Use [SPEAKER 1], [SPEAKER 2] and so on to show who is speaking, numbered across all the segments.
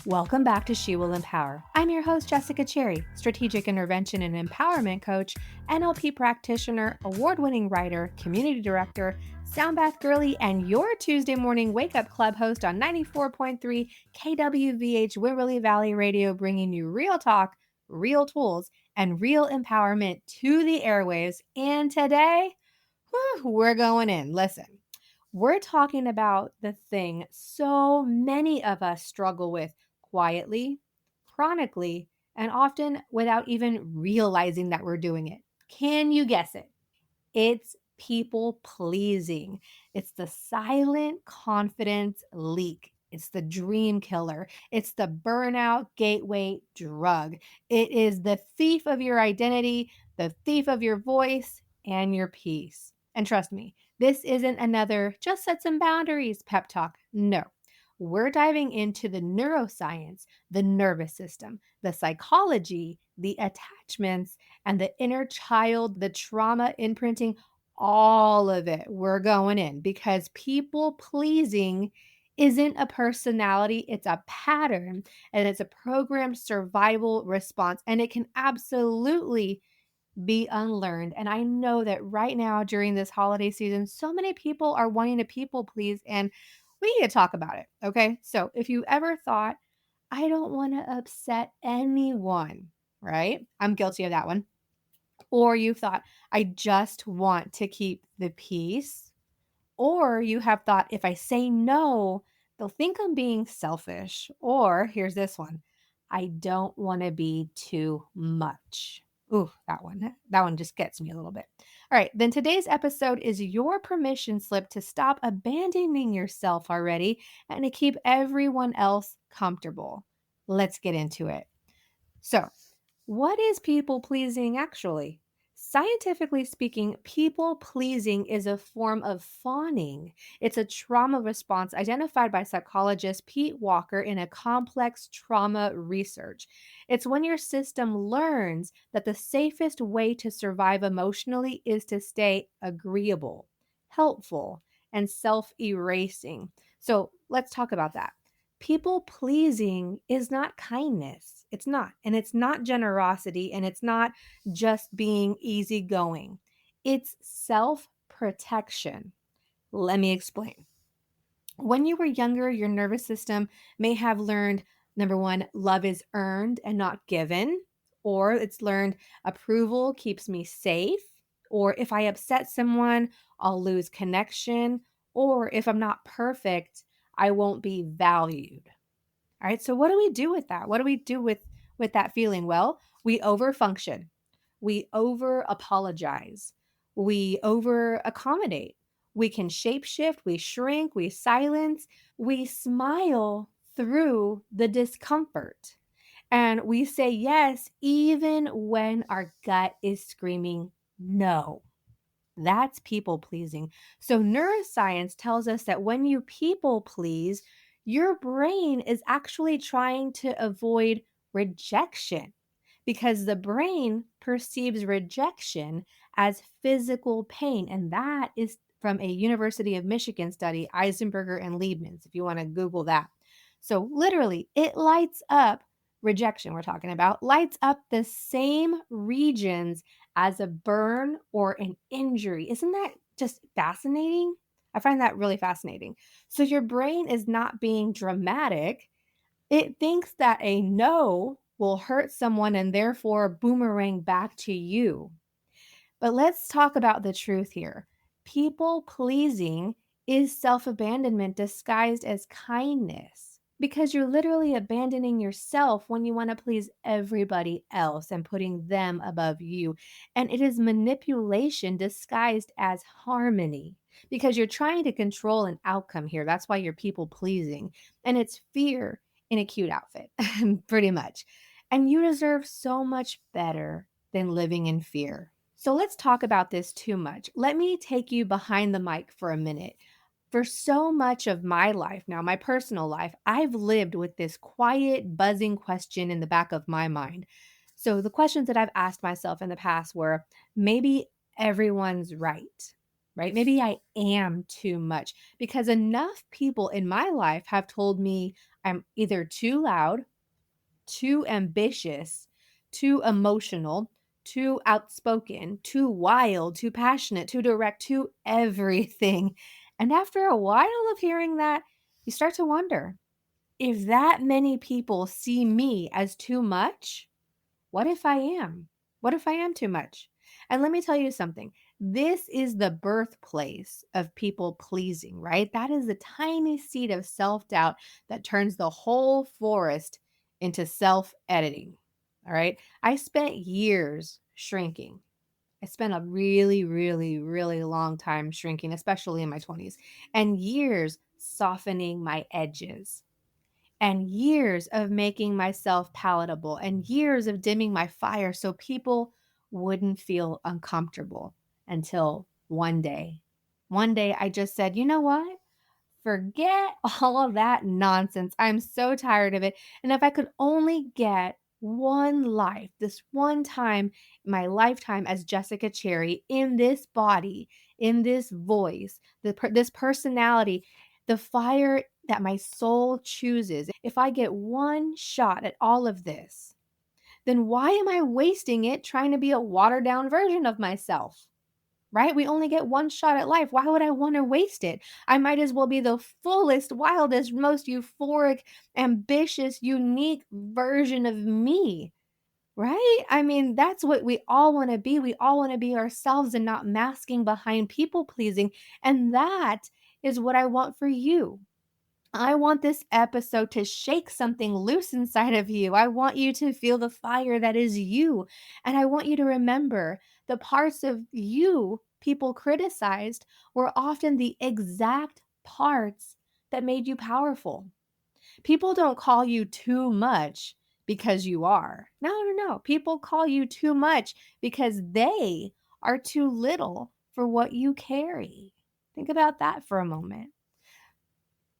[SPEAKER 1] Welcome back to She Will Empower. I'm your host, Jessica Cherry, strategic intervention and empowerment coach, NLP practitioner, award winning writer, community director, sound bath girly, and your Tuesday morning wake up club host on 94.3 KWVH Wimberley Valley Radio, bringing you real talk, real tools, and real empowerment to the airwaves. And today, we're going in. Listen. We're talking about the thing so many of us struggle with quietly, chronically, and often without even realizing that we're doing it. Can you guess it? It's people pleasing. It's the silent confidence leak. It's the dream killer. It's the burnout gateway drug. It is the thief of your identity, the thief of your voice, and your peace. And trust me, this isn't another just set some boundaries pep talk. No. We're diving into the neuroscience, the nervous system, the psychology, the attachments, and the inner child, the trauma imprinting, all of it. We're going in because people pleasing isn't a personality, it's a pattern and it's a programmed survival response. And it can absolutely be unlearned. And I know that right now during this holiday season, so many people are wanting to people please, and we need to talk about it. Okay. So if you ever thought, I don't want to upset anyone, right? I'm guilty of that one. Or you thought, I just want to keep the peace. Or you have thought, if I say no, they'll think I'm being selfish. Or here's this one, I don't want to be too much. Ooh, that one. That one just gets me a little bit. All right, then today's episode is your permission slip to stop abandoning yourself already and to keep everyone else comfortable. Let's get into it. So, what is people pleasing actually? Scientifically speaking, people pleasing is a form of fawning. It's a trauma response identified by psychologist Pete Walker in a complex trauma research. It's when your system learns that the safest way to survive emotionally is to stay agreeable, helpful, and self erasing. So let's talk about that. People pleasing is not kindness. It's not. And it's not generosity. And it's not just being easygoing. It's self protection. Let me explain. When you were younger, your nervous system may have learned number one, love is earned and not given, or it's learned approval keeps me safe, or if I upset someone, I'll lose connection, or if I'm not perfect, I won't be valued. All right. So what do we do with that? What do we do with that feeling? Well, we overfunction. We over apologize. We over accommodate. We can shapeshift, we shrink, we silence, we smile through the discomfort. And we say yes even when our gut is screaming no. That's people pleasing. So, neuroscience tells us that when you people please, your brain is actually trying to avoid rejection because the brain perceives rejection as physical pain. And that is from a University of Michigan study, Eisenberger and Liebman's, if you want to Google that. So, literally, it lights up rejection, we're talking about, lights up the same regions as a burn or an injury. Isn't that just fascinating? I find that really fascinating. So your brain is not being dramatic. It thinks that a no will hurt someone and therefore boomerang back to you. But let's talk about the truth here. People pleasing is self abandonment disguised as kindness because you're literally abandoning yourself when you want to please everybody else and putting them above you. And it is manipulation disguised as harmony because you're trying to control an outcome here. That's why you're people pleasing. And it's fear in a cute outfit, pretty much. And you deserve so much better than living in fear. So let's talk about this too much. Let me take you behind the mic for a minute. For so much of my life now, my personal life, I've lived with this quiet, buzzing question in the back of my mind. So the questions that I've asked myself in the past were maybe everyone's right? Maybe I am too much because enough people in my life have told me I'm either too loud, too ambitious, too emotional, too outspoken, too wild, too passionate, too direct, too everything. And after a while of hearing that, you start to wonder, if that many people see me as too much, what if I am? What if I am too much? And let me tell you something. This is the birthplace of people pleasing, right? That is the tiny seed of self doubt that turns the whole forest into self editing. All right. I spent years shrinking. I spent a really, really, really long time shrinking, especially in my 20s, and years softening my edges and years of making myself palatable and years of dimming my fire so people wouldn't feel uncomfortable until one day. One day I just said, you know what? Forget all of that nonsense. I'm so tired of it. And if I could only get one life, this one time in my lifetime as Jessica Cherry, in this body, in this voice, this personality, the fire that my soul chooses, if I get one shot at all of this, then why am I wasting it trying to be a watered down version of myself? Right? We only get one shot at life. Why would I want to waste it? I might as well be the fullest, wildest, most euphoric, ambitious, unique version of me. Right? I mean, that's what we all want to be. We all want to be ourselves and not masking behind people pleasing. And that is what I want for you. I want this episode to shake something loose inside of you. I want you to feel the fire that is you. And I want you to remember the parts of you people criticized were often the exact parts that made you powerful. People don't call you too much because you are. No, no, no. People call you too much because they are too little for what you carry. Think about that for a moment.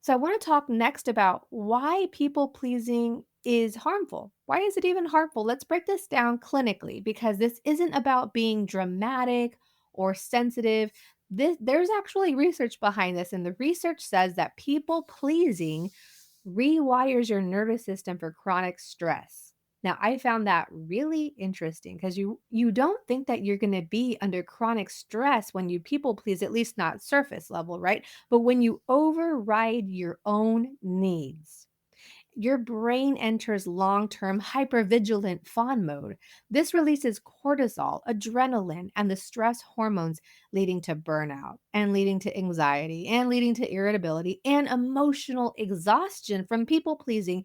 [SPEAKER 1] So I want to talk next about why people pleasing is harmful. Why is it even harmful? Let's break this down clinically because this isn't about being dramatic or sensitive. There's actually research behind this, and the research says that people pleasing rewires your nervous system for chronic stress. Now, I found that really interesting because you don't think that you're going to be under chronic stress when you people please, at least not surface level, right? But when you override your own needs, your brain enters long-term hypervigilant fawn mode. This releases cortisol, adrenaline, and the stress hormones, leading to burnout and leading to anxiety and leading to irritability and emotional exhaustion from people pleasing.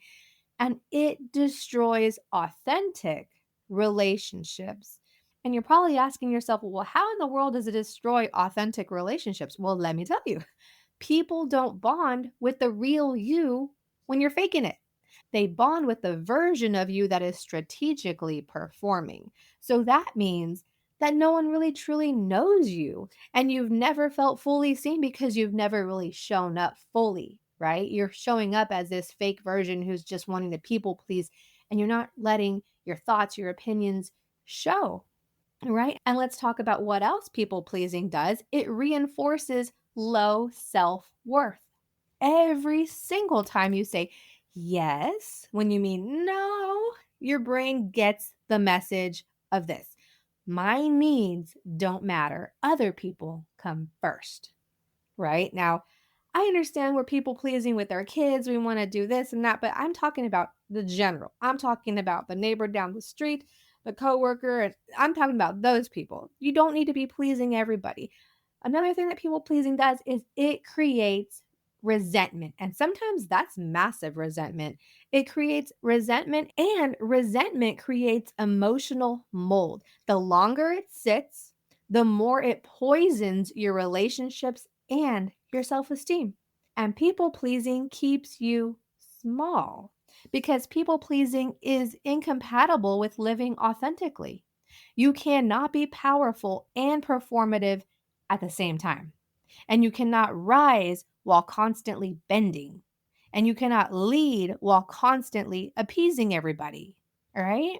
[SPEAKER 1] And it destroys authentic relationships. And you're probably asking yourself, well, how in the world does it destroy authentic relationships? Well, let me tell you, people don't bond with the real you when you're faking it. They bond with the version of you that is strategically performing. So that means that no one really truly knows you and you've never felt fully seen because you've never really shown up fully, right? You're showing up as this fake version who's just wanting to people please and you're not letting your thoughts, your opinions show, right? And let's talk about what else people pleasing does. It reinforces low self worth. Every single time you say yes when you mean no, your brain gets the message of this. My needs don't matter. Other people come first, right? Now, I understand we're people pleasing with our kids. We want to do this and that, but I'm talking about the general. I'm talking about the neighbor down the street, the coworker, and I'm talking about those people. You don't need to be pleasing everybody. Another thing that people pleasing does is it creates resentment. And sometimes that's massive resentment. It creates resentment, and resentment creates emotional mold. The longer it sits, the more it poisons your relationships and your self esteem. And people pleasing keeps you small because people pleasing is incompatible with living authentically. You cannot be powerful and performative at the same time. And you cannot rise while constantly bending. And you cannot lead while constantly appeasing everybody. All right?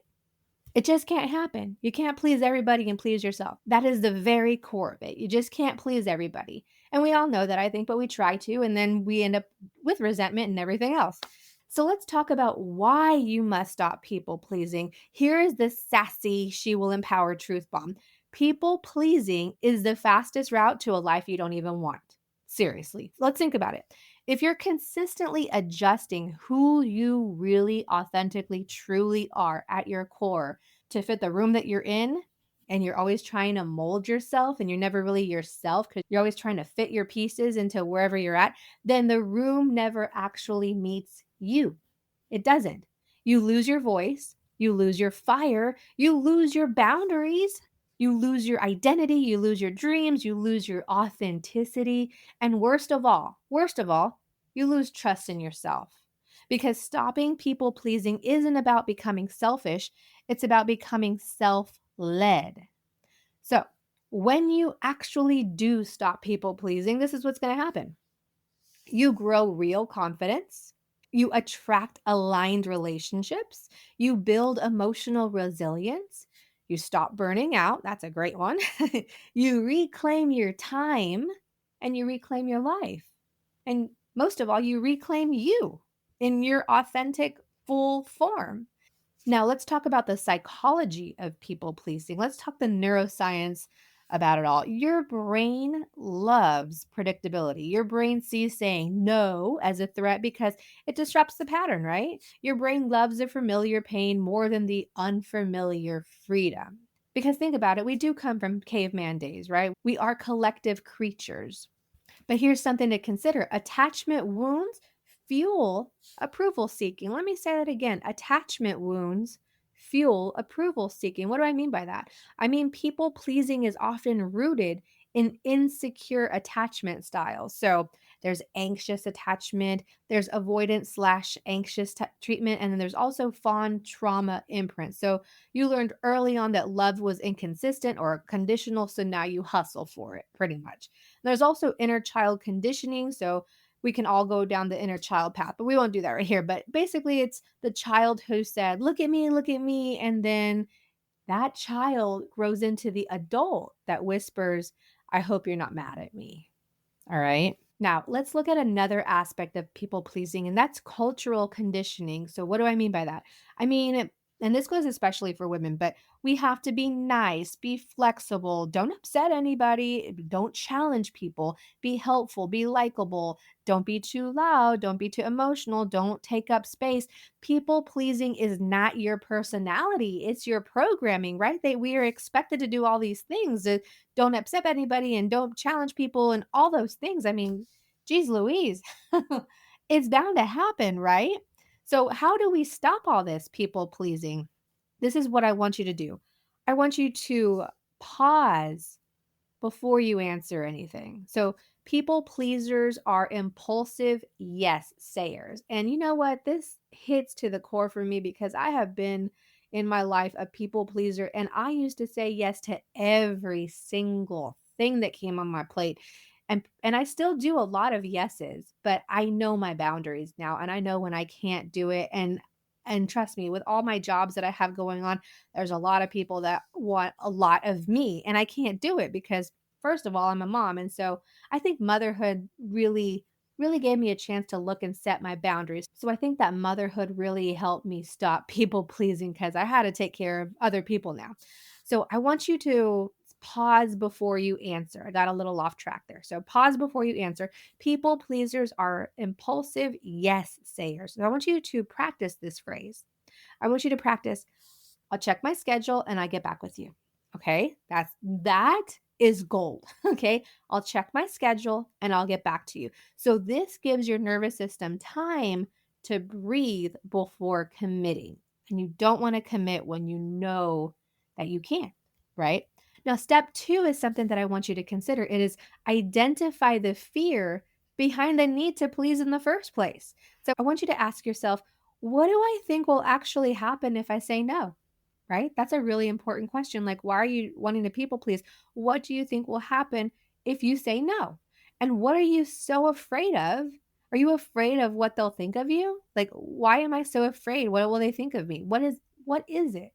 [SPEAKER 1] It just can't happen. You can't please everybody and please yourself. That is the very core of it. You just can't please everybody. And we all know that, I think, but we try to, and then we end up with resentment and everything else. So let's talk about why you must stop people pleasing. Here is the sassy, she will empower truth bomb. People pleasing is the fastest route to a life you don't even want. Seriously, let's think about it. If you're consistently adjusting who you really authentically truly are at your core to fit the room that you're in, and you're always trying to mold yourself and you're never really yourself because you're always trying to fit your pieces into wherever you're at, then the room never actually meets you. It doesn't. You lose your voice, you lose your fire, you lose your boundaries, you lose your identity, you lose your dreams, you lose your authenticity, and worst of all, you lose trust in yourself. Because stopping people pleasing isn't about becoming selfish, it's about becoming self led. So, when you actually do stop people pleasing, this is what's going to happen. You grow real confidence. You attract aligned relationships. You build emotional resilience. You stop burning out. That's a great one. You reclaim your time and you reclaim your life. And most of all, you reclaim you in your authentic, full form. Now, let's talk about the psychology of people pleasing. Let's talk the neuroscience about it all. Your brain loves predictability. Your brain sees saying no as a threat because it disrupts the pattern, right? Your brain loves the familiar pain more than the unfamiliar freedom. Because think about it, we do come from caveman days, right? We are collective creatures. But here's something to consider: attachment wounds fuel approval seeking. Let me say that again: attachment wounds fuel approval seeking. What do I mean by that? I mean, people pleasing is often rooted in insecure attachment styles. So there's anxious attachment, there's avoidant slash anxious treatment, and then there's also fond trauma imprint. So you learned early on that love was inconsistent or conditional, so now you hustle for it, pretty much. There's also inner child conditioning. So we can all go down the inner child path, but we won't do that right here. But basically, it's the child who said, look at me, look at me. And then that child grows into the adult that whispers, I hope you're not mad at me. All right. Now, let's look at another aspect of people pleasing, and that's cultural conditioning. So, what do I mean by that? I mean, and this goes especially for women, but we have to be nice, be flexible, don't upset anybody, don't challenge people, be helpful, be likable, don't be too loud, don't be too emotional, don't take up space. People pleasing is not your personality, it's your programming, right? We are expected to do all these things. Don't upset anybody and don't challenge people and all those things. I mean, geez Louise, it's bound to happen, right? So, how do we stop all this people pleasing? This is what I want you to do. I want you to pause before you answer anything. So, people pleasers are impulsive yes sayers. And you know what? This hits to the core for me because I have been in my life a people pleaser and I used to say yes to every single thing that came on my plate. And I still do a lot of yeses, but I know my boundaries now and I know when I can't do it. And trust me, with all my jobs that I have going on, there's a lot of people that want a lot of me, and I can't do it because, first of all, I'm a mom. And so I think motherhood really gave me a chance to look and set my boundaries. So I think that motherhood really helped me stop people pleasing because I had to take care of other people now. So I want you to pause before you answer. I got a little off track there. So pause before you answer. People pleasers are impulsive yes sayers. So I want you to practice this phrase. I want you to practice, I'll check my schedule and I get back with you. Okay? That is gold. Okay? I'll check my schedule and I'll get back to you. So this gives your nervous system time to breathe before committing. And you don't want to commit when you know that you can't, right? Now, step 2 is something that I want you to consider. It is identify the fear behind the need to please in the first place. So I want you to ask yourself, what do I think will actually happen if I say no? Right? That's a really important question. Like, why are you wanting to people please? What do you think will happen if you say no? And what are you so afraid of? Are you afraid of what they'll think of you? Like, why am I so afraid? What will they think of me? What is it?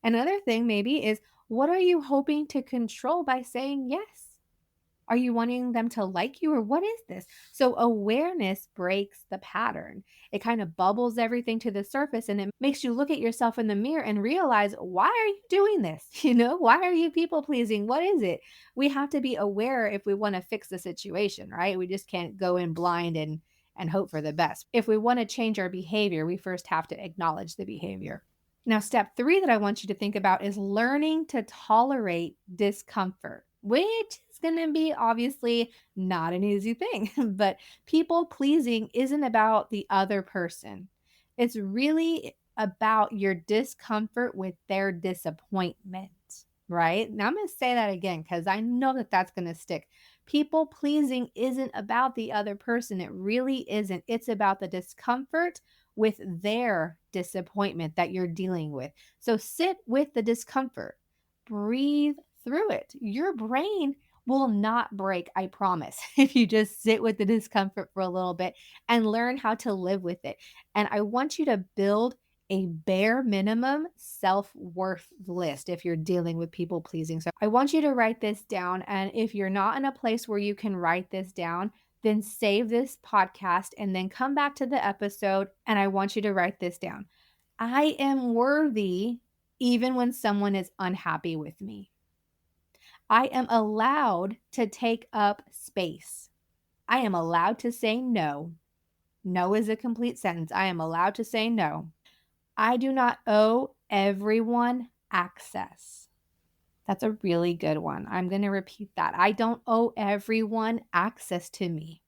[SPEAKER 1] Another thing maybe is, what are you hoping to control by saying yes? Are you wanting them to like you or what is this? So awareness breaks the pattern. It kind of bubbles everything to the surface and it makes you look at yourself in the mirror and realize, why are you doing this? Why are you people pleasing? What is it? We have to be aware if we want to fix the situation, right? We just can't go in blind and hope for the best. If we want to change our behavior, we first have to acknowledge the behavior. Now, step 3 that I want you to think about is learning to tolerate discomfort, which is going to be obviously not an easy thing. But people pleasing isn't about the other person, it's really about your discomfort with their disappointment. Right now, I'm going to say that again because I know that that's going to stick. People pleasing isn't about the other person. It really isn't. It's about the discomfort with their disappointment that you're dealing with. So sit with the discomfort, breathe through it. Your brain will not break, I promise, if you just sit with the discomfort for a little bit and learn how to live with it. And I want you to build a bare minimum self-worth list if you're dealing with people pleasing. So I want you to write this down. And if you're not in a place where you can write this down, then save this podcast and then come back to the episode. And I want you to write this down. I am worthy even when someone is unhappy with me. I am allowed to take up space. I am allowed to say no. No is a complete sentence. I am allowed to say no. I do not owe everyone access. That's a really good one. I'm going to repeat that. I don't owe everyone access to me,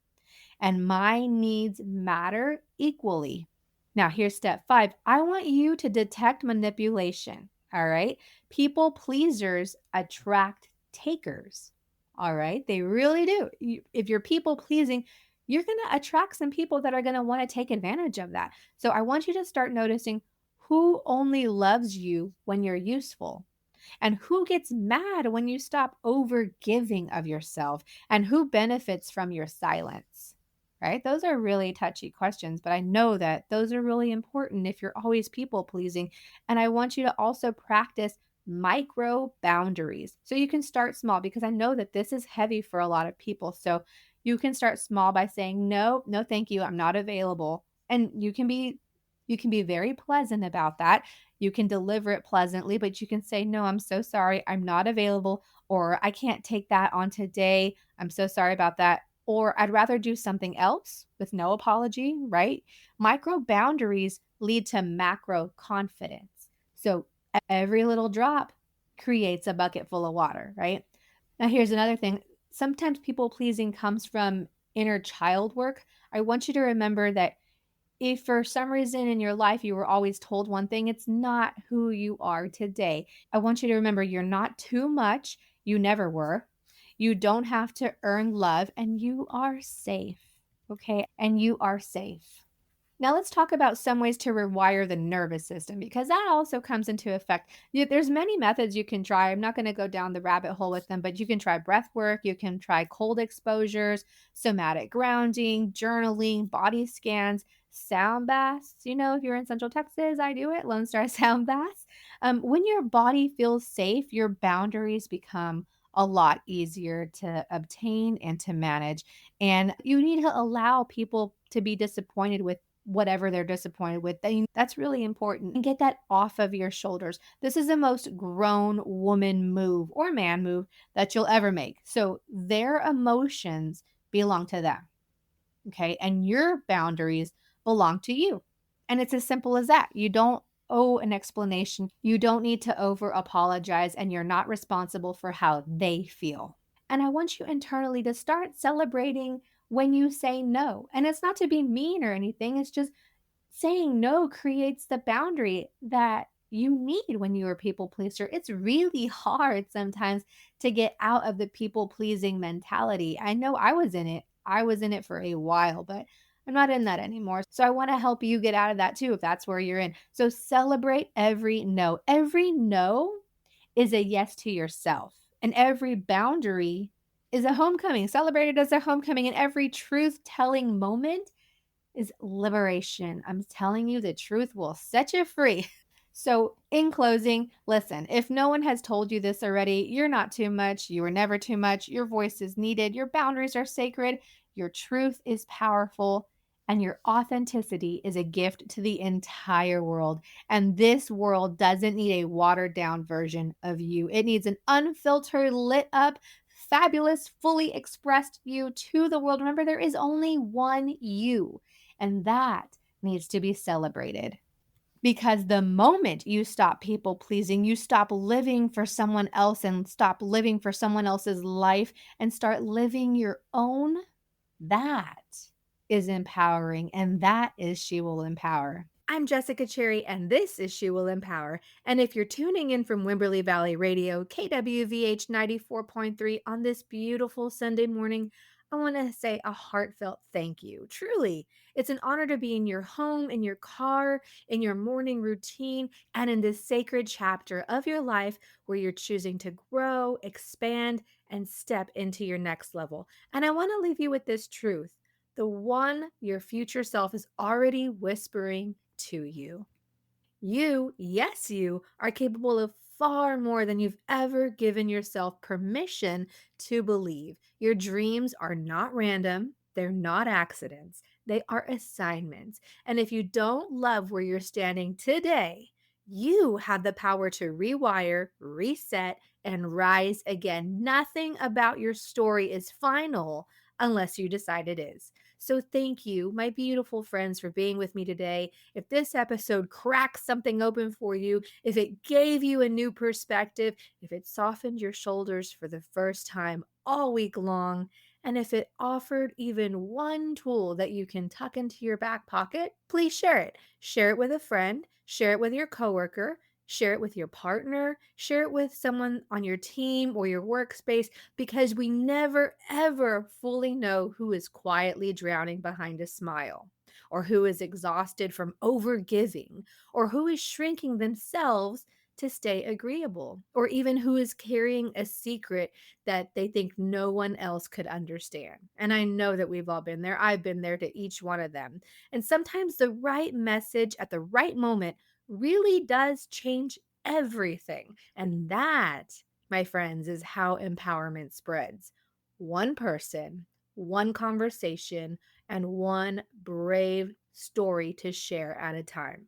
[SPEAKER 1] and my needs matter equally. Now, here's step 5. I want you to detect manipulation. All right. People pleasers attract takers. All right. They really do. If you're people pleasing, you're going to attract some people that are going to want to take advantage of that. So I want you to start noticing who only loves you when you're useful. And who gets mad when you stop over giving of yourself? And who benefits from your silence? Right? Those are really touchy questions, but I know that those are really important if you're always people pleasing. And I want you to also practice micro boundaries. So you can start small because I know that this is heavy for a lot of people. So you can start small by saying, no, no, thank you. I'm not available. And you can be very pleasant about that. You can deliver it pleasantly, but you can say, no, I'm so sorry. I'm not available, or I can't take that on today. I'm so sorry about that. Or I'd rather do something else with no apology, right? Micro boundaries lead to macro confidence. So every little drop creates a bucket full of water, right? Now, here's another thing. Sometimes people pleasing comes from inner child work. I want you to remember that if for some reason in your life you were always told one thing, it's not who you are today. I want you to remember you're not too much. You never were. You don't have to earn love, and you are safe. Okay. And you are safe. Now let's talk about some ways to rewire the nervous system because that also comes into effect. There's many methods you can try. I'm not going to go down the rabbit hole with them, but you can try breath work, you can try cold exposures, somatic grounding, journaling, body scans, sound baths. If you're in Central Texas, I do it, Lone Star sound baths. When your body feels safe, your boundaries become a lot easier to obtain and to manage. And you need to allow people to be disappointed with whatever they're disappointed with. That's really important. And get that off of your shoulders. This is the most grown woman move or man move that you'll ever make. So their emotions belong to them. Okay. And your boundaries belong to you. And it's as simple as that. You don't owe an explanation. You don't need to over apologize, and you're not responsible for how they feel. And I want you internally to start celebrating when you say no. And it's not to be mean or anything, it's just saying no creates the boundary that you need when you're a people pleaser. It's really hard sometimes to get out of the people pleasing mentality. I know I was in it. I was in it for a while, but I'm not in that anymore. So I want to help you get out of that too, if that's where you're in. So celebrate every no. Every no is a yes to yourself, and every boundary is a homecoming. Celebrate it as a homecoming, and every truth telling moment is liberation. I'm telling you, the truth will set you free. So, in closing, listen, if no one has told you this already, you're not too much. You are never too much. Your voice is needed. Your boundaries are sacred. Your truth is powerful. And your authenticity is a gift to the entire world. And this world doesn't need a watered down version of you. It needs an unfiltered, lit up, fabulous, fully expressed you to the world. Remember, there is only one you, and that needs to be celebrated. Because the moment you stop people pleasing, you stop living for someone else and stop living for someone else's life and start living your own, that is empowering. And that is She Will Empower. I'm Jessica Cherry, and this is She Will Empower. And if you're tuning in from Wimberley Valley Radio, KWVH 94.3, on this beautiful Sunday morning, I want to say a heartfelt thank you. Truly, it's an honor to be in your home, in your car, in your morning routine, and in this sacred chapter of your life where you're choosing to grow, expand, and step into your next level. And I want to leave you with this truth: the one your future self is already whispering to you. You, yes, you are capable of far more than you've ever given yourself permission to believe. Your dreams are not random, they're not accidents, they are assignments. And if you don't love where you're standing today, you have the power to rewire, reset, and rise again. Nothing about your story is final unless you decide it is. So, thank you, my beautiful friends, for being with me today. If this episode cracked something open for you, if it gave you a new perspective, if it softened your shoulders for the first time all week long, and if it offered even one tool that you can tuck into your back pocket, please share it. Share it with a friend, share it with your coworker, share it with your partner, share it with someone on your team or your workspace, because we never, ever fully know who is quietly drowning behind a smile, or who is exhausted from overgiving, or who is shrinking themselves to stay agreeable, or even who is carrying a secret that they think no one else could understand. And I know that we've all been there. I've been there to each one of them. And sometimes the right message at the right moment really does change everything. And that, my friends, is how empowerment spreads. One person, one conversation, and one brave story to share at a time.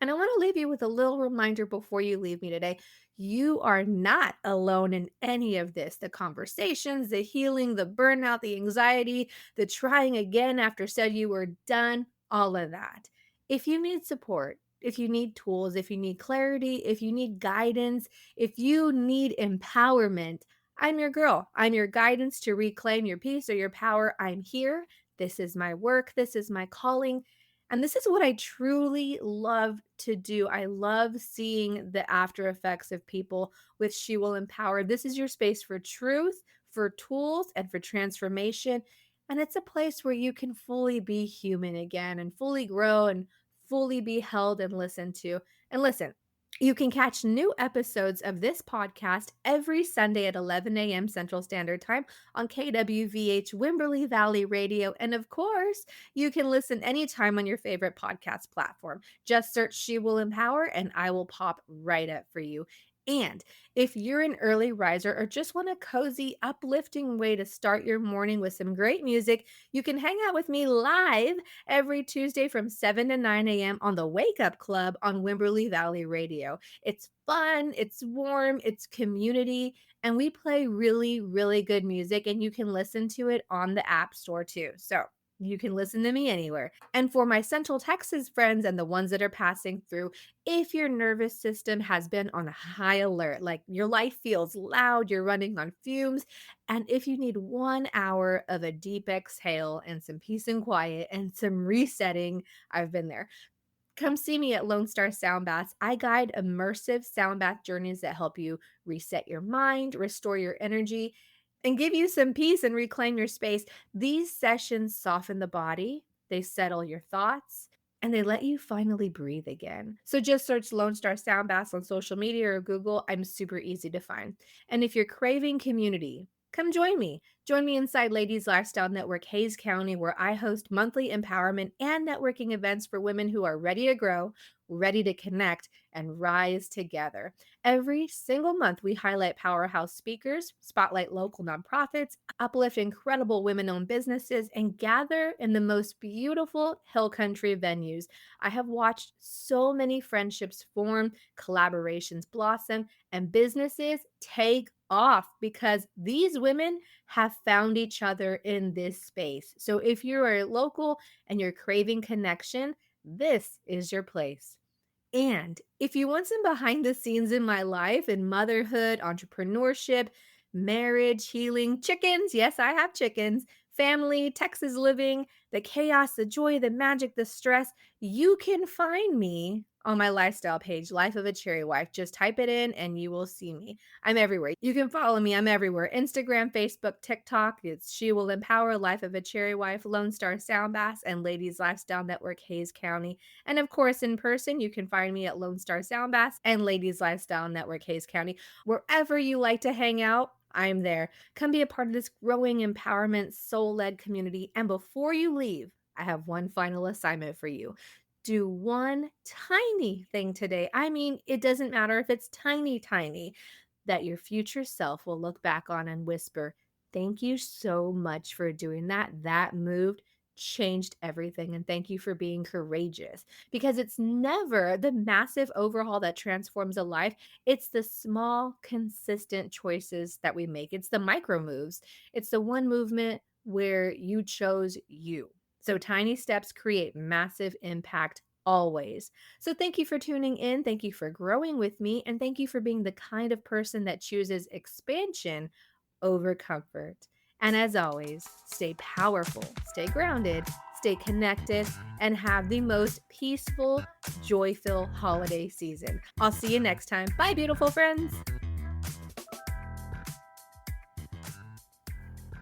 [SPEAKER 1] And I want to leave you with a little reminder before you leave me today. You are not alone in any of this: the conversations, the healing, the burnout, the anxiety, the trying again after said you were done, all of that. If you need support, if you need tools, if you need clarity, if you need guidance, if you need empowerment, I'm your girl. I'm your guidance to reclaim your peace or your power. I'm here. This is my work. This is my calling. And this is what I truly love to do. I love seeing the after effects of people with She Will Empower. This is your space for truth, for tools, and for transformation. And it's a place where you can fully be human again and fully grow and fully be held and listened to. And listen, you can catch new episodes of this podcast every Sunday at 11 a.m. Central Standard Time on KWVH Wimberley Valley Radio. And of course, you can listen anytime on your favorite podcast platform. Just search She Will Empower and I will pop right up for you. And if you're an early riser or just want a cozy, uplifting way to start your morning with some great music, you can hang out with me live every Tuesday from 7 to 9 a.m. on the Wake Up Club on Wimberley Valley Radio. It's fun, it's warm, it's community, and we play really, really good music, and you can listen to it on the App Store too. So you can listen to me anywhere. And for my Central Texas friends and the ones that are passing through, if your nervous system has been on a high alert, like your life feels loud, you're running on fumes, and if you need 1 hour of a deep exhale and some peace and quiet and some resetting, I've been there. Come see me at Lone Star Sound Baths. I guide immersive sound bath journeys that help you reset your mind, restore your energy, and give you some peace and reclaim your space. These sessions soften the body, they settle your thoughts, and they let you finally breathe again. So just search Lone Star Sound Baths on social media or Google. I'm super easy to find. And if you're craving community, come join me. Join me inside Ladies Lifestyle Network Hayes County, where I host monthly empowerment and networking events for women who are ready to grow, ready to connect, and rise together. Every single month, we highlight powerhouse speakers, spotlight local nonprofits, uplift incredible women owned businesses, and gather in the most beautiful hill country venues. I have watched so many friendships form, collaborations blossom, and businesses take off because these women have found each other in this space. So if you're a local and you're craving connection, this is your place. And if you want some behind the scenes in my life in motherhood, entrepreneurship, marriage, healing, chickens, yes, I have chickens, family, Texas living, the chaos, the joy, the magic, the stress, you can find me on my lifestyle page, Life of a Cherry Wife. Just type it in and you will see me. I'm everywhere. You can follow me. I'm everywhere. Instagram, Facebook, TikTok. It's She Will Empower, Life of a Cherry Wife, Lone Star Sound Bass, and Ladies Lifestyle Network, Hayes County. And of course, in person, you can find me at Lone Star Sound Bass and Ladies Lifestyle Network, Hayes County. Wherever you like to hang out, I'm there. Come be a part of this growing empowerment, soul led community. And before you leave, I have one final assignment for you. Do one tiny thing today. I mean, it doesn't matter if it's tiny, tiny, that your future self will look back on and whisper, "Thank you so much for doing that. That moved, changed everything. And thank you for being courageous." Because it's never the massive overhaul that transforms a life. It's the small, consistent choices that we make. It's the micro moves. It's the one movement where you chose you. So tiny steps create massive impact always. So thank you for tuning in. Thank you for growing with me. And thank you for being the kind of person that chooses expansion over comfort. And as always, stay powerful, stay grounded, stay connected, and have the most peaceful, joy-filled holiday season. I'll see you next time. Bye, beautiful friends.